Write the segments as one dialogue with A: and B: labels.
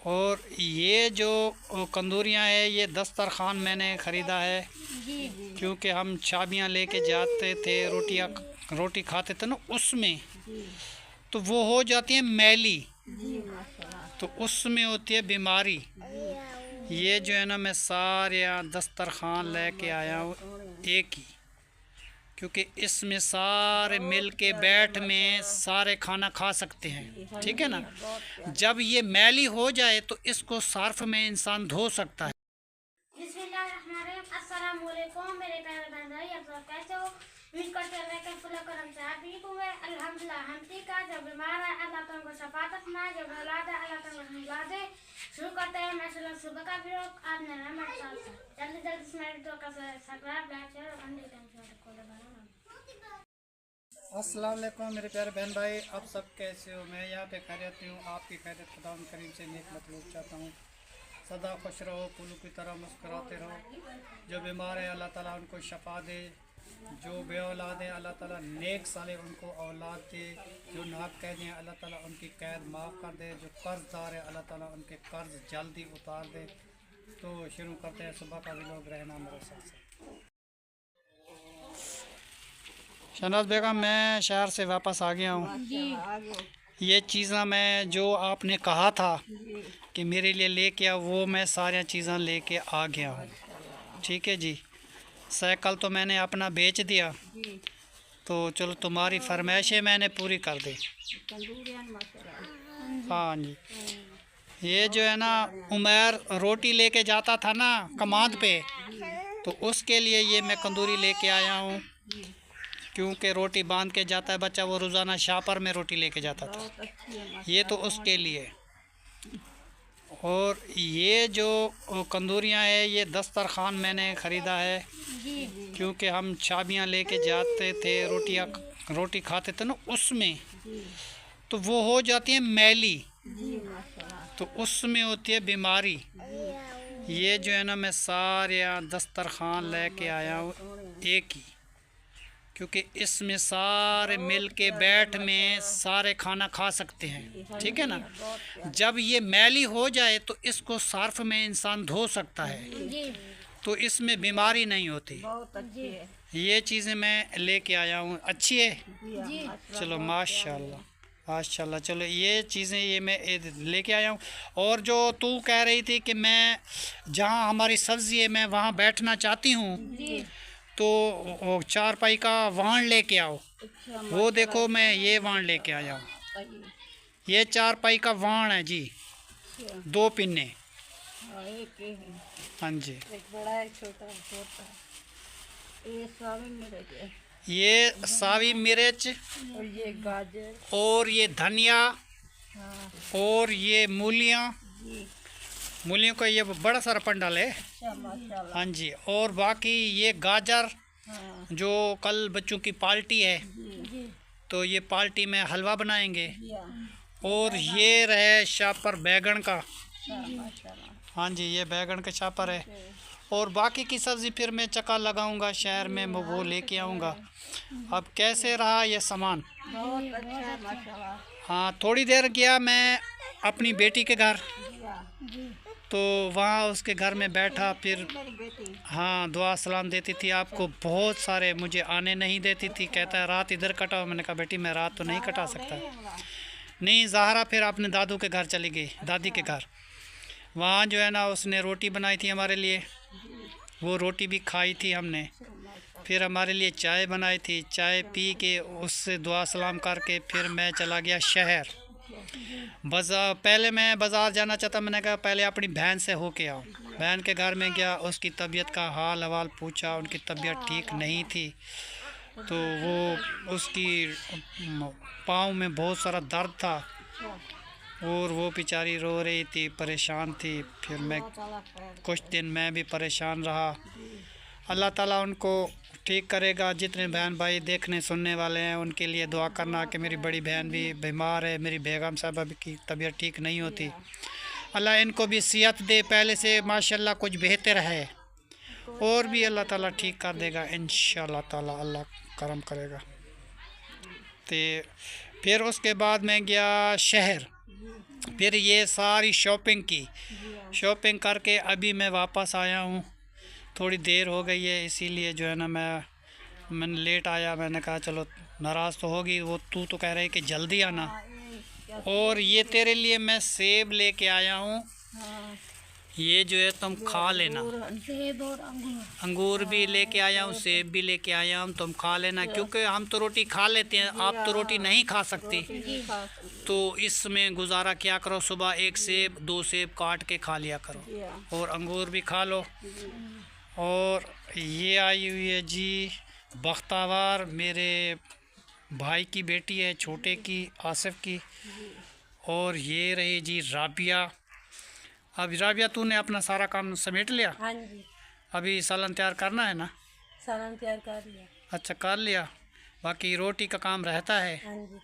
A: और ये जो कंदूरियाँ है ये दस्तरखान मैंने ख़रीदा है क्योंकि हम चाबियाँ लेके जाते थे रोटी खाते थे ना उसमें, तो वो हो जाती है मैली, तो उसमें होती है बीमारी। ये जो है ना मैं सारे दस्तरखान लेके आया हूँ एक ही, क्योंकि इसमें सारे मिल के बैठ में सारे खाना खा सकते हैं, ठीक है ना। जब ये मैली हो जाए तो इसको सर्फ में इंसान धो सकता है।
B: अस्सलाम वालेकुम मेरे प्यारे बहन भाई, आप सब कैसे हो? उम्मीद करते हैं मैं फुला करम से आप ठीक हूँ। अल्हम्दुलिल्लाह हम ठीक है। जब बीमार है अल्लाह ताला को शफात फरमाए, जब औलाद है अल्लाह ताला को औलाद दे। शुरू करते हैं माशाल्लाह सुबह का व्लॉग। आपने हमारे साथ जल्दी जल्दी से मेरे तो का सब्सक्राइब लाइक शेयर और घंटे को दबाना।
A: अस्सलाम वालेकुम मेरे प्यारे बहन भाई, आप सब कैसे हो? मैं यहाँ पे खैरियत हूँ। आपकी खैरियत खुदा करीम से नेक मतलूब चाहता हूँ। सदा खुश रहो, फूलों की तरह मुस्कुराते रहो। जो बीमार है अल्लाह ताला उनको शफा दे, जो बे औलाद है अल्लाह ताला नेक साले उनको औलाद दे, जो नाक कैद हैं अल्लाह ताला उनकी कैद माफ़ कर दे, जो कर्जदार है अल्लाह ताला उनके कर्ज जल्दी उतार दे। तो शुरू करते हैं सुबह का भी लोग रहना मेरे साथ। शहनाज बेगम, मैं शहर से वापस आ गया हूँ। ये चीज़ें मैं जो आपने कहा था कि मेरे लिए लेके आओ, वो मैं सारी चीज़ें लेके आ गया हूँ, ठीक है जी। साइकिल तो मैंने अपना बेच दिया, तो चलो तुम्हारी फरमाइशें मैंने पूरी कर दी। हाँ जी। ये जो है ना उमर रोटी लेके जाता था ना कमांद पे, तो उसके लिए ये मैं कंदूरी लेके आया हूँ, क्योंकि रोटी बांध के जाता है बच्चा, वो रोज़ाना शापर में रोटी लेके जाता था, ये तो उसके लिए। और ये जो कंदूरियाँ है ये दस्तरखान मैंने ख़रीदा है क्योंकि हम चाबियाँ लेके जाते थे रोटी खाते थे ना उसमें, तो वो हो जाती है मैली, तो उसमें होती है बीमारी। ये जो है ना मैं सारे दस्तरखान लेके आया हूँ एक ही, क्योंकि इसमें सारे मिल के बैठ में सारे खाना खा सकते हैं, ठीक है ना। जब ये मैली हो जाए तो इसको सर्फ में इंसान धो सकता है, तो इसमें बीमारी नहीं होती। ये चीज़ें मैं लेके आया हूँ, अच्छी है। चलो माशाल्लाह माशाल्लाह। चलो ये चीज़ें ये मैं लेके आया हूँ। और जो तू कह रही थी कि मैं जहाँ हमारी सब्ज़ी है मैं वहाँ बैठना चाहती हूँ, तो वो चारपाई का वाण लेके आओ। वो देखो मैं ये वाण लेके आया हूँ, ये चारपाई का वाण है जी, 2 पिन्ने। हाँ जी।
C: एक बड़ा है, छोटा छोटा।
A: ये सावी मिर्च
C: और ये गाजर
A: और ये धनिया
C: हाँ।
A: और ये मूलियाँ का ये बड़ा सारा पंडाल है।
C: माशाल्लाह।
A: हाँ जी। और बाकी ये गाजर,
C: हाँ।
A: जो कल बच्चों की पार्टी है, तो ये पार्टी में हलवा बनाएंगे। और ये रहे शापर बैगन का। हाँ जी, ये बैगन का शापर है। और बाकी की सब्ज़ी फिर मैं चक्कर लगाऊंगा शहर में, मैं वो लेके आऊँगा। अब कैसे रहा ये सामान?
C: बहुत अच्छा माशाल्लाह।
A: हाँ, थोड़ी देर गया मैं अपनी बेटी के घर, तो वहाँ उसके घर में बैठा, फिर हाँ दुआ सलाम देती थी आपको, बहुत सारे मुझे आने नहीं देती थी, कहता है रात इधर कटाओ। मैंने कहा बेटी मैं रात तो नहीं कटा सकता। नहीं, ज़हरा फिर अपने दादू के घर चली गई, दादी के घर। वहाँ जो है ना उसने रोटी बनाई थी हमारे लिए, वो रोटी भी खाई थी हमने। फिर हमारे लिए चाय बनाई थी, चाय पी के उससे दुआ सलाम करके फिर मैं चला गया शहर बाज़ार। पहले मैं बाज़ार जाना चाहता, मैंने कहा पहले अपनी बहन से होके आओ। बहन के घर में गया, उसकी तबीयत का हाल हवाल पूछा, उनकी तबीयत ठीक नहीं थी, तो वो उसकी पाँव में बहुत सारा दर्द था और वो बेचारी रो रही थी, परेशान थी। फिर मैं कुछ दिन मैं भी परेशान रहा। अल्लाह ताला उनको ठीक करेगा। जितने बहन भाई देखने सुनने वाले हैं उनके लिए दुआ करना कि मेरी बड़ी बहन भी बीमार है, मेरी बेगम साहबा की तबीयत ठीक नहीं होती, अल्लाह इनको भी सेहत दे, पहले से माशाल्लाह कुछ बेहतर है, और भी अल्लाह ताला ठीक कर देगा इंशाअल्लाह ताला, अल्लाह करम करेगा। तो फिर उसके बाद मैं गया शहर। फिर ये सारी शॉपिंग की,
C: जी हाँ।
A: शॉपिंग करके अभी मैं वापस आया हूँ। थोड़ी देर हो गई है, इसीलिए जो है ना मैंने लेट आया। मैंने कहा चलो, नाराज़ तो होगी वो, तू तो कह रही कि जल्दी आना।
C: हाँ, ये क्या।
A: और ये तेरे लिए मैं सेब लेके आया हूँ,
C: हाँ,
A: ये जो है तुम खा लेना।
B: सेब और अंगूर।
A: अंगूर भी लेके आया हूँ, सेब भी लेके आया हूँ, तुम खा लेना, क्योंकि हम तो रोटी खा लेते हैं, आप तो रोटी नहीं खा सकती।
C: नहीं खा सकते।
A: तो इसमें गुजारा क्या करो, सुबह एक सेब 2 सेब काट के खा लिया करो,
C: जी हाँ।
A: और अंगूर भी खा लो। और ये आई हुई है जी बख्तावार, मेरे भाई की बेटी है, छोटे की, आसिफ की। और ये रही जी राबिया। अब राबिया, तूने अपना सारा काम समेट लिया?
C: हाँ जी,
A: अभी सालन तैयार करना है ना?
C: सालन तैयार कर लिया।
A: अच्छा, कर लिया। बाकी रोटी का काम रहता है।
C: हाँ जी,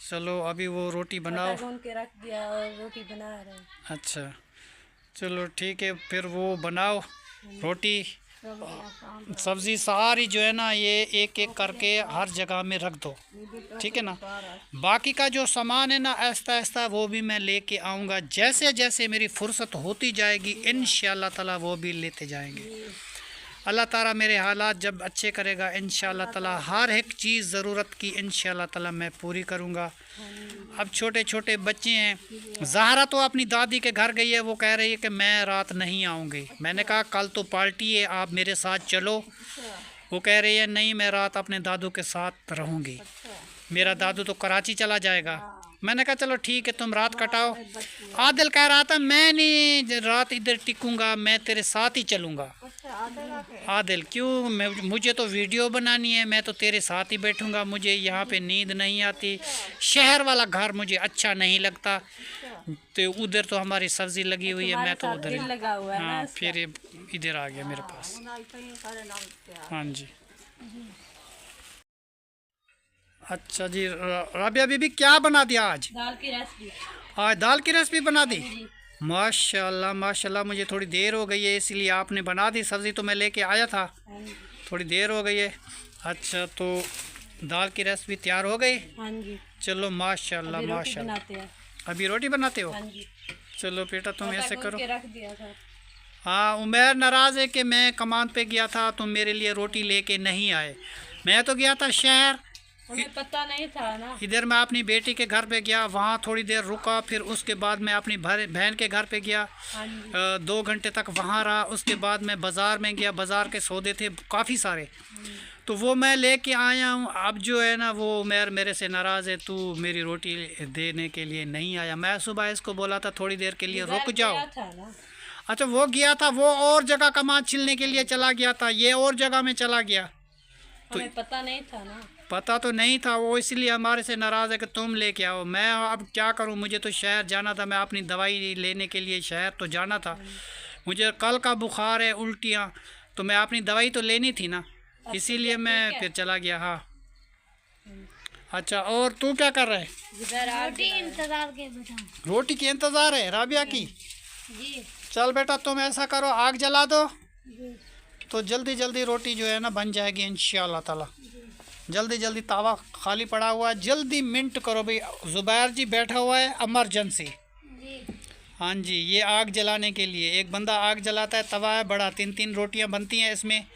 A: चलो अभी वो रोटी बनाओ।
C: आटा गूंद के रख दिया और रोटी बना रहे हैं।
A: अच्छा चलो ठीक है, फिर वो बनाओ रोटी।
C: सब अपना काम।
A: सब्ज़ी सारी जो है ना, ये एक एक करके हर जगह में रख दो, ठीक है ना? बाकी का जो सामान है ना, आहिस्ता आहिस्ता वो भी मैं लेके आऊँगा। जैसे जैसे मेरी फुर्सत होती जाएगी इंशाअल्लाह ताला वो भी लेते जाएंगे। अल्लाह ताला मेरे हालात जब अच्छे करेगा इंशाअल्लाह ताला हर एक चीज़ ज़रूरत की इंशाअल्लाह ताला मैं पूरी करूँगा। अब छोटे छोटे बच्चे हैं। ज़हरा तो अपनी दादी के घर गई है, वो कह रही है कि मैं रात नहीं आऊँगी। मैंने कहा कल तो पार्टी है, आप मेरे साथ चलो। वो कह रही है नहीं, मैं रात अपने दादू के साथ रहूँगी, मेरा दादू तो कराची चला जाएगा। मैंने कहा चलो ठीक है, तुम रात कटाओ। आदिल कह रहा था मैं नहीं रात इधर टिकूँगा, मैं तेरे साथ ही चलूँगा। आदिल क्यों, मुझे तो वीडियो बनानी है, मैं तो तेरे साथ ही बैठूँगा, मुझे यहाँ पे नींद नहीं आती, शहर वाला घर मुझे अच्छा नहीं लगता। तो उधर तो हमारी सब्ज़ी लगी हुई है, मैं तो उधर ही।
C: लगा हुआ है ना
A: हाँ,
C: इसका।
A: फिर ये इधर आ गया मेरे पास। हाँ जी। अच्छा जी, राबिया बीबी क्या बना दिया आज?
C: दाल की रेसिपी।
A: आज दाल की रेसिपी बना दी? माशाल्लाह माशाल्लाह, मुझे थोड़ी देर हो गई है इसलिए आपने बना दी। सब्ज़ी तो मैं लेके आया था, थोड़ी देर हो गई है। अच्छा, तो दाल की रेसिपी तैयार हो गई?
C: हाँ जी,
A: चलो माशाल्लाह
C: अभी रोटी
A: माशाल्लाह।
C: बनाते हैं।
A: अभी रोटी बनाते हो?
C: हाँ जी,
A: चलो बेटा तुम
C: आटा
A: ऐसे
C: गूंद
A: करो।
C: के रख दिया था।
A: हाँ, उमर नाराज़ है कि मैं कमान पे गया था, तुम मेरे लिए रोटी लेके नहीं आए। मैं तो गया था शहर,
C: उन्हें पता नहीं था ना।
A: इधर मैं अपनी बेटी के घर पे गया, वहाँ थोड़ी देर रुका, फिर उसके बाद मैं अपनी बहन के घर पे गया।
C: हाँ जी,
A: 2 घंटे तक वहाँ रहा। उसके बाद मैं बाज़ार में गया, बाज़ार के सौदे थे काफ़ी सारे, तो वो मैं लेके आया हूँ। अब जो है ना वो मेरे से नाराज़ है, तू मेरी रोटी देने के लिए नहीं आया। मैं सुबह इसको बोला था थोड़ी देर के लिए रुक जाओ।
C: गया था ना।
A: अच्छा, वो गया था, वो और जगह कमान छिलने के लिए चला गया था, ये और जगह में चला गया।
C: हमें पता नहीं था ना।
A: पता तो नहीं था, वो इसलिए हमारे से नाराज़ है कि तुम लेके आओ। मैं अब क्या करूं, मुझे तो शहर जाना था, मैं अपनी दवाई लेने के लिए शहर तो जाना था। मुझे कल का बुखार है, उल्टियाँ, तो मैं अपनी दवाई तो लेनी थी ना, इसीलिए मैं फिर चला गया। हाँ अच्छा, और तू क्या कर रहा है?
B: रोटी इंतजार के बैठा।
A: रोटी की इंतज़ार है राबिया की?
B: जी
A: चल बेटा तुम ऐसा करो, आग जला दो, तो जल्दी जल्दी रोटी जो है ना बन जाएगी इंशाअल्लाह ताला। जल्दी जल्दी, तावा खाली पड़ा हुआ है, जल्दी मिनट करो भाई। ज़ुबैर जी बैठा हुआ है इमरजेंसी।
B: जी
A: हाँ जी, ये आग जलाने के लिए एक बंदा आग जलाता है, तवा है बड़ा, 3-3 रोटियां बनती हैं इसमें,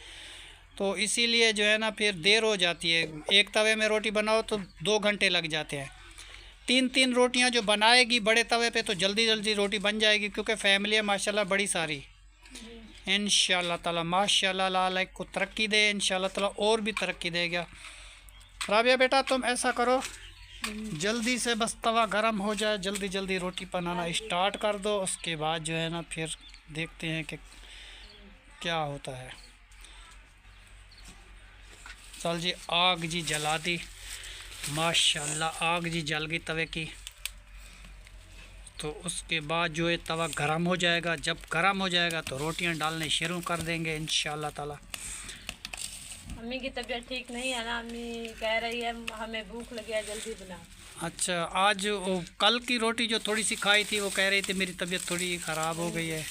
A: तो इसीलिए जो है ना फिर देर हो जाती है। एक तवे में रोटी बनाओ तो 2 घंटे लग जाते हैं। 3-3 रोटियां जो बनाएगी बड़े तवे पे तो जल्दी जल्दी रोटी बन जाएगी, क्योंकि फैमिली है माशाल्लाह बड़ी सारी। इंशाअल्लाह ताला माशाल्लाह अल्लाह को तरक्की दे, इंशाअल्लाह ताला और भी तरक्की देगा। राबिया बेटा तुम ऐसा करो, जल्दी से बस तवा गरम हो जाए, जल्दी जल्दी रोटी बनाना स्टार्ट कर दो, उसके बाद जो है ना फिर देखते हैं कि क्या होता है। चल जी, आग जी जला दी माशाल्लाह, आग जी जल गई तवे की। तो उसके बाद जो है तवा गरम हो जाएगा, जब गरम हो जाएगा तो रोटियां डालने शुरू कर देंगे इंशाअल्लाह ताला।
C: अम्मी की तबीयत ठीक नहीं है ना, अम्मी कह रही है हमें भूख लगी है, जल्दी बना।
A: अच्छा, आज वो कल की रोटी जो थोड़ी सी खाई थी वो कह रही थी मेरी तबीयत थोड़ी ख़राब हो गई है,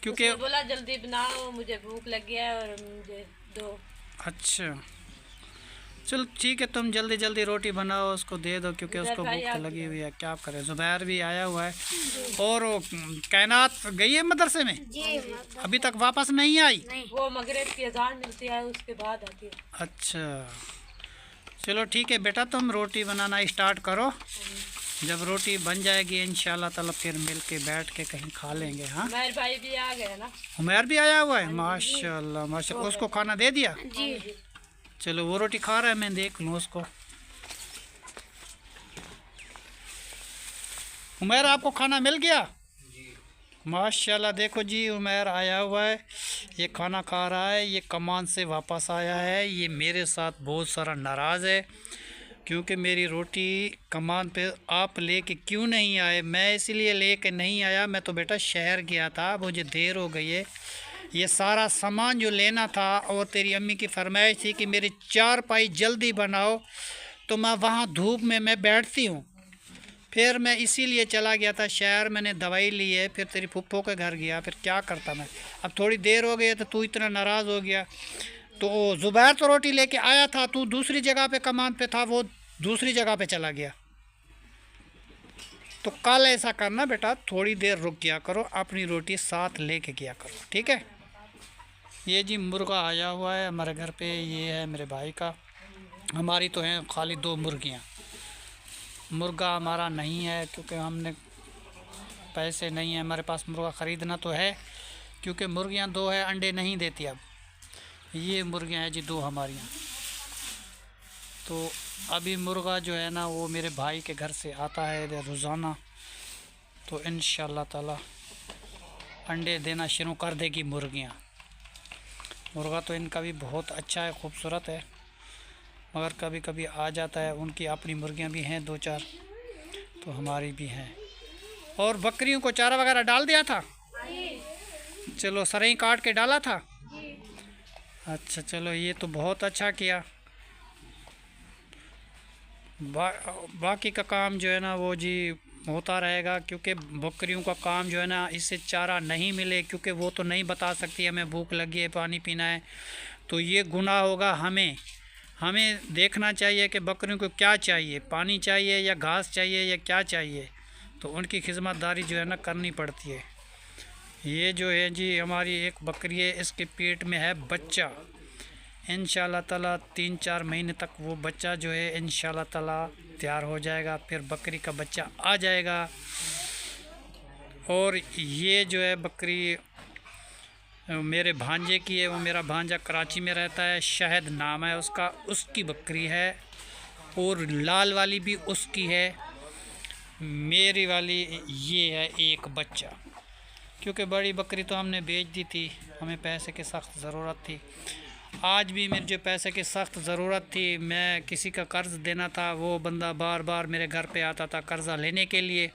A: क्योंकि
C: उसने बोला जल्दी बनाओ, मुझे भूख लगी है और मुझे दो।
A: अच्छा, चलो ठीक है, तुम जल्दी जल्दी रोटी बनाओ, उसको दे दो क्योंकि उसको
C: भाई
A: भूख
C: आप
A: लगी हुई है। क्या करें, जुबैर भी आया हुआ है। और वो कायनात गई है मदरसे में,
B: जी
A: अभी तक वापस नहीं आई।
B: नहीं।
C: वो मगरिब की अजान मिलती है उसके बाद आती है।
A: अच्छा चलो ठीक है बेटा, तुम रोटी बनाना स्टार्ट करो। जब रोटी बन जाएगी इंशाल्लाह ताला फिर मिल के बैठ के कहीं खा लेंगे। हाँ,
C: मेरे भाई भी आ गए ना।
A: उमर भी आया हुआ है, माशाल्लाह माशाल्लाह। उसको खाना दे दिया?
B: जी
A: चलो वो रोटी खा रहा है, मैं देख लूँ उसको। उमर आपको खाना मिल गया? माशाल्लाह, देखो जी उमर आया हुआ है, ये खाना खा रहा है। ये कमान से वापस आया है। ये मेरे साथ बहुत सारा नाराज़ है क्योंकि मेरी रोटी कमान पे आप लेके क्यों नहीं आए। मैं इसीलिए लेके नहीं आया, मैं तो बेटा शहर गया था, मुझे देर हो गई है। ये सारा सामान जो लेना था और तेरी अम्मी की फरमाइश थी कि मेरी 4 पाई जल्दी बनाओ, तो मैं वहाँ धूप में मैं बैठती हूँ। फिर मैं इसीलिए चला गया था शहर, मैंने दवाई ली है, फिर तेरी फुप्पो के घर गया। फिर क्या करता मैं, अब थोड़ी देर हो गई है तो तू इतना नाराज़ हो गया। तो जुबैर तो रोटी लेके आया था, तू दूसरी जगह पे कमान पे था, वो दूसरी जगह पे चला गया। तो कल ऐसा करना बेटा, थोड़ी देर रुक गया करो, अपनी रोटी साथ लेके गया करो, ठीक है। ये जी मुर्गा आया हुआ है हमारे घर पे, ये है मेरे भाई का। हमारी तो हैं खाली 2 मुर्गियाँ। मुर्गा हमारा नहीं है क्योंकि हमने पैसे नहीं है हमारे पास मुर्गा ख़रीदना तो है, क्योंकि मुर्गियाँ 2 है, अंडे नहीं देती। अब ये मुर्गियाँ हैं जी 2 हमारियाँ। तो अभी मुर्गा जो है ना वो मेरे भाई के घर से आता है रोज़ाना, तो इंशाल्लाह ताला अंडे देना शुरू कर देगी मुर्गियाँ। मुर्गा तो इनका भी बहुत अच्छा है, खूबसूरत है, मगर कभी कभी आ जाता है। उनकी अपनी मुर्गियाँ भी हैं 2-4, तो हमारी भी हैं। और बकरियों को चारा वगैरह डाल दिया था? चलो सरई काट के डाला था? अच्छा चलो, ये तो बहुत अच्छा किया। बाकी का काम जो है ना वो जी होता रहेगा, क्योंकि बकरियों का काम जो है ना, इससे चारा नहीं मिले, क्योंकि वो तो नहीं बता सकती हमें भूख लगी है, पानी पीना है, तो ये गुनाह होगा हमें देखना चाहिए कि बकरियों को क्या चाहिए, पानी चाहिए या घास चाहिए या क्या चाहिए, तो उनकी खिदमतदारी जो है ना करनी पड़ती है। ये जो है जी हमारी एक बकरी है, इसके पेट में है बच्चा। इंशाल्लाह ताला 3-4 महीने तक वो बच्चा जो है इंशाल्लाह ताला तैयार हो जाएगा, फिर बकरी का बच्चा आ जाएगा। और ये जो है बकरी मेरे भांजे की है, वो मेरा भांजा कराची में रहता है, शहद नाम है उसका, उसकी बकरी है। और लाल वाली भी उसकी है, मेरी वाली ये है एक बच्चा। क्योंकि बड़ी बकरी तो हमने बेच दी थी, हमें पैसे की सख्त ज़रूरत थी। आज भी मेरे जो पैसे की सख्त ज़रूरत थी, मैं किसी का कर्ज़ देना था, वो बंदा बार बार मेरे घर पे आता था कर्ज़ा लेने के लिए,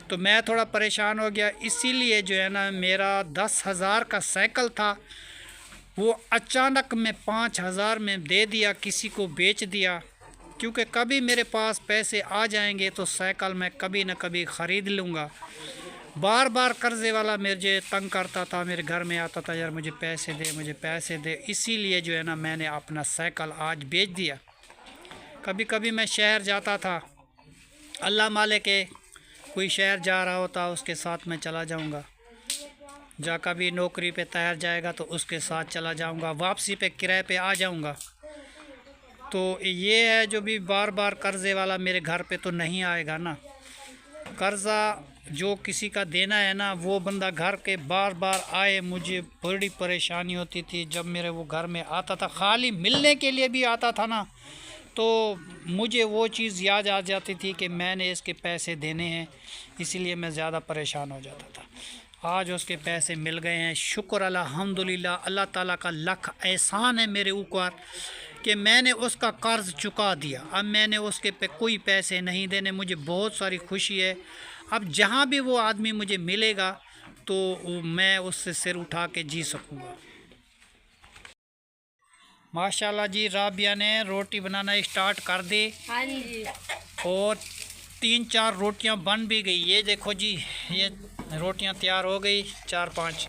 A: तो मैं थोड़ा परेशान हो गया। इसीलिए जो है ना मेरा 10,000 का साइकिल था, वो अचानक मैं 5,000 में दे दिया, किसी को बेच दिया। क्योंकि कभी मेरे पास पैसे आ जाएंगे तो साइकिल मैं कभी ना कभी ख़रीद लूँगा। बार बार कर्ज़े वाला मुझे तंग करता था, मेरे घर में आता था, यार मुझे पैसे दे, मुझे पैसे दे। इसीलिए जो है ना मैंने अपना साइकिल आज बेच दिया। कभी कभी मैं शहर जाता था, अल्लाह मालिक के कोई शहर जा रहा होता उसके साथ मैं चला जाऊंगा, जा कभी नौकरी पे तैयार जाएगा तो उसके साथ चला जाऊंगा, वापसी पे किराए पे आ जाऊंगा। तो ये है जो भी बार बार कर्ज़े वाला मेरे घर पे तो नहीं आएगा ना। कर्ज़ा जो किसी का देना है ना, वो बंदा घर के बार बार आए, मुझे बड़ी परेशानी होती थी जब मेरे वो घर में आता था। खाली मिलने के लिए भी आता था ना, तो मुझे वो चीज़ याद आ जाती थी कि मैंने इसके पैसे देने हैं, इसीलिए मैं ज़्यादा परेशान हो जाता था। आज उसके पैसे मिल गए हैं, शुक्र अल्हम्दुलिल्लाह। अल्लाह ताला का लाख एहसान है मेरे ऊपर कि मैंने उसका कर्ज़ चुका दिया। अब मैंने उसके पे कोई पैसे नहीं देने, मुझे बहुत सारी खुशी है। अब जहाँ भी वो आदमी मुझे मिलेगा तो मैं उससे सिर उठा के जी सकूँगा। माशाल्लाह जी, राबिया ने रोटी बनाना स्टार्ट कर दी।
B: हाँ जी।
A: और 3-4 रोटियां बन भी गई। ये देखो जी, ये रोटियां तैयार हो गई 4-5।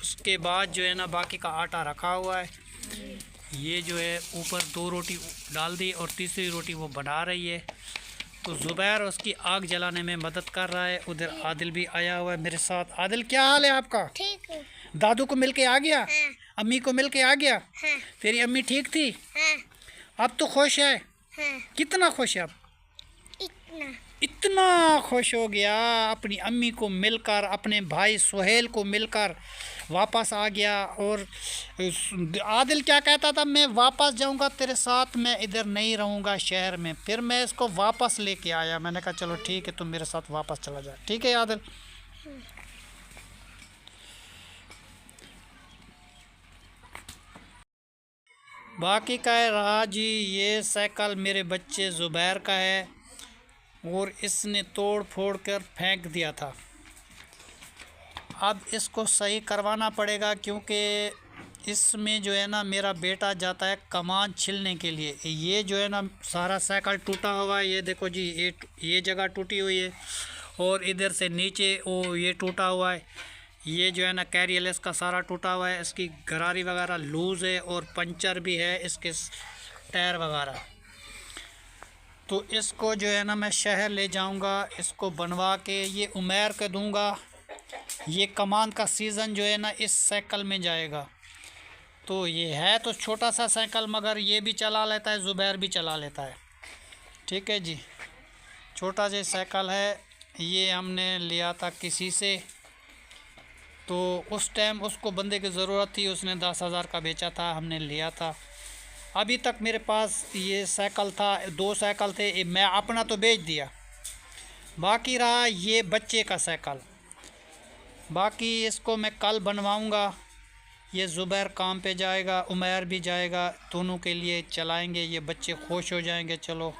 A: उसके बाद जो है ना बाकी का आटा रखा हुआ है। ये जो है ऊपर 2 रोटी डाल दी और तीसरी रोटी वो बना रही है। तो ज़ुबैर उसकी आग जलाने में मदद कर रहा है। उधर आदिल भी आया हुआ है मेरे साथ। आदिल क्या हाल है आपका?
B: ठीक है।
A: दादू को मिलके आ गया?
B: हाँ।
A: अम्मी को मिलके आ गया?
B: हाँ।
A: तेरी अम्मी ठीक थी?
B: हाँ।
A: अब तो खुश है?
B: हाँ।
A: कितना खुश है अब? इतना खुश हो गया अपनी अम्मी को मिलकर, अपने भाई सुहेल को मिलकर वापस आ गया। और आदिल क्या कहता था, मैं वापस जाऊंगा तेरे साथ, मैं इधर नहीं रहूंगा शहर में। फिर मैं इसको वापस लेके आया। मैंने कहा चलो ठीक है, तुम मेरे साथ वापस चला जा। ठीक है आदिल? बाकी का है रहा जी, ये साइकिल मेरे बच्चे ज़ुबैर का है और इसने तोड़ फोड़ कर फेंक दिया था। अब इसको सही करवाना पड़ेगा, क्योंकि इसमें जो है ना मेरा बेटा जाता है कमान छिलने के लिए। ये जो है ना सारा साइकिल टूटा हुआ है। ये देखो जी, ये जगह टूटी हुई है और इधर से नीचे वो ये टूटा हुआ है। ये जो है ना कैरियल इसका सारा टूटा हुआ है। इसकी गरारी वगैरह लूज़ है और पंचर भी है इसके टायर वगैरह। तो इसको जो है ना मैं शहर ले जाऊंगा, इसको बनवा के ये उमैर के दूंगा। ये कमान का सीज़न जो है ना इस साइकिल में जाएगा। तो ये है तो छोटा सा साइकिल, मगर ये भी चला लेता है, ज़ुबैर भी चला लेता है। ठीक है जी, छोटा सा साइकिल है। ये हमने लिया था किसी से, तो उस टाइम उसको बंदे की ज़रूरत थी, उसने 10,000 का बेचा था, हमने लिया था। अभी तक मेरे पास ये साइकिल था, 2 साइकिल थे, मैं अपना तो बेच दिया। बाकी रहा ये बच्चे का साइकिल। बाकी इसको मैं कल बनवाऊंगा। ये ज़ुबैर काम पे जाएगा, उमैर भी जाएगा, दोनों के लिए चलाएंगे। ये बच्चे खुश हो जाएंगे। चलो,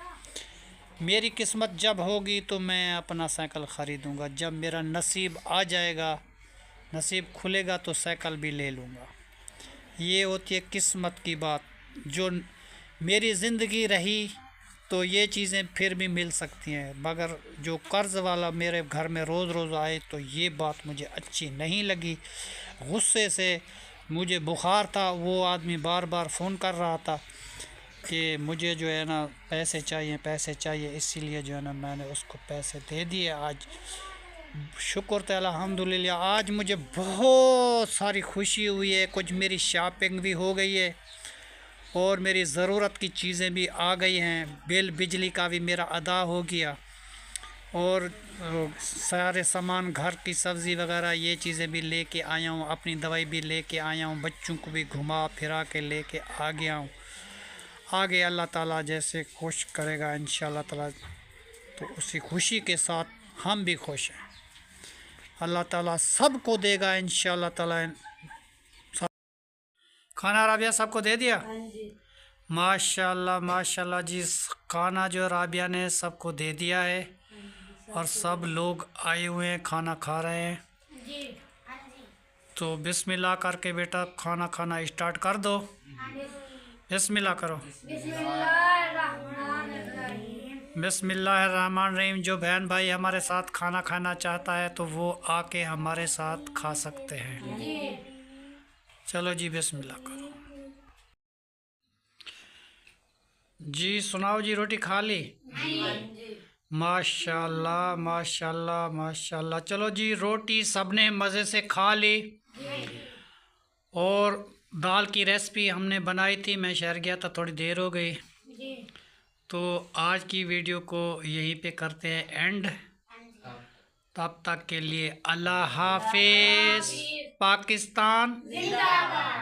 A: मेरी किस्मत जब होगी तो मैं अपना साइकिल ख़रीदूँगा। जब मेरा नसीब आ जाएगा, नसीब खुलेगा तो साइकिल भी ले लूँगा। ये होती है किस्मत की बात। जो मेरी ज़िंदगी रही तो ये चीज़ें फिर भी मिल सकती हैं, मगर जो कर्ज़ वाला मेरे घर में रोज़ रोज़ आए तो ये बात मुझे अच्छी नहीं लगी। गुस्से से मुझे बुखार था, वो आदमी बार बार फ़ोन कर रहा था कि मुझे जो है ना पैसे चाहिए पैसे चाहिए, इसीलिए जो है ना मैंने उसको पैसे दे दिए। आज शुक्र तो अल्हम्दुलिल्लाह आज मुझे बहुत सारी खुशी हुई है। कुछ मेरी शॉपिंग भी हो गई है और मेरी ज़रूरत की चीज़ें भी आ गई हैं। बिल बिजली का भी मेरा अदा हो गया और सारे सामान, घर की सब्ज़ी वगैरह, ये चीज़ें भी लेके आया हूँ। अपनी दवाई भी लेके आया हूँ। बच्चों को भी घुमा फिरा के लेके आ गया हूँ। आगे अल्लाह ताला जैसे खुश करेगा इंशाअल्लाह ताला, तो उसी खुशी के साथ हम भी खुश हैं। अल्लाह ताला सबको देगा इंशाअल्लाह ताला। खाना राबिया सबको दे दिया? माशाल्लाह माशाल्लाह जी, खाना जो राबिया ने सबको दे दिया है और सब लोग आए हुए हैं, खाना खा रहे हैं। तो बिस्मिल्लाह करके बेटा खाना खाना स्टार्ट कर दो। बिस्मिल्लाह करो। बिस्मिल्लाहिर्रहमानिर्रहीम। जो बहन भाई हमारे साथ खाना खाना चाहता है तो वो आके हमारे साथ खा सकते हैं। चलो जी बिस्मिल्लाह करो जी। सुनाओ जी, रोटी खा ली? माशाल्लाह माशाल्लाह माशाल्लाह। चलो जी, रोटी सबने मज़े से खा ली। और दाल की रेसिपी हमने बनाई थी, मैं शहर गया था, थोड़ी देर हो गई। तो आज की वीडियो को यहीं पे करते हैं एंड। तब तक के लिए अल्लाह हाफिज़। पाकिस्तान जिंदाबाद।